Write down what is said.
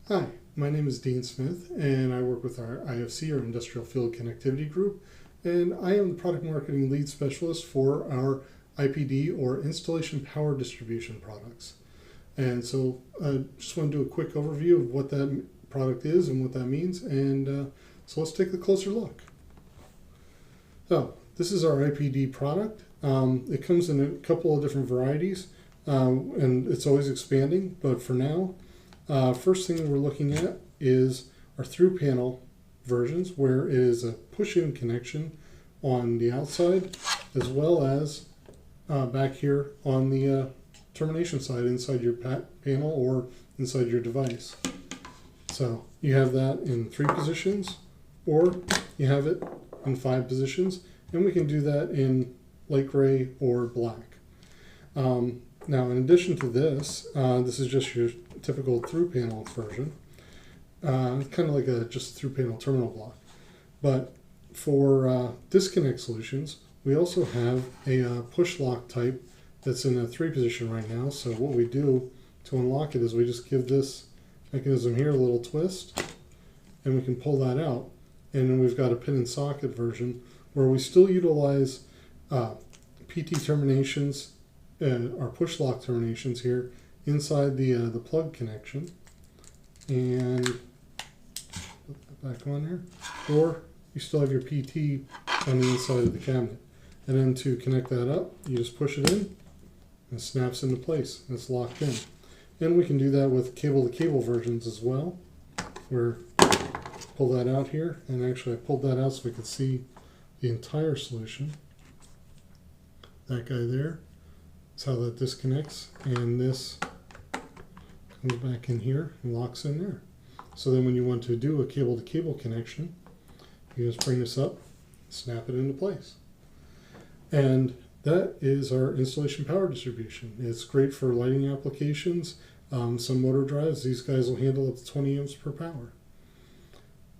Hi, my name is Dean Smith and I work with our IFC, or Industrial Field Connectivity Group, and I am the Product Marketing Lead Specialist for our IPD, or Installation Power Distribution products. And so I just want to do a quick overview of what that product is and what that means, and so let's take a closer look. So this is our IPD product. It comes in a couple of different varieties, and it's always expanding, but for now, first thing we're looking at is our through panel versions, where it is a push-in connection on the outside, as well as back here on the termination side inside your panel or inside your device. So you have that in 3 positions, or you have it in 5 positions, and we can do that in light gray or black. Now, in addition to this, this is just your typical through panel version, kind of like a just through panel terminal block. But for disconnect solutions, we also have a push lock type that's in a 3 position right now. So what we do to unlock it is we just give this mechanism here a little twist, and we can pull that out. And then we've got a pin and socket version where we still utilize PT terminations, our push lock terminations here inside the plug connection, and put that back on there, or you still have your PT on the inside of the cabinet. And then to connect that up, you just push it in and it snaps into place and it's locked in. And we can do that with cable to cable versions as well, where pull that out here, and actually I pulled that out so we could see the entire solution. That guy there is how that disconnects, and this comes back in here and locks in there. So then when you want to do a cable to cable connection, you just bring this up, snap it into place. And that is our installation power distribution. It's great for lighting applications. Some motor drives, these guys will handle up to 20 amps per power.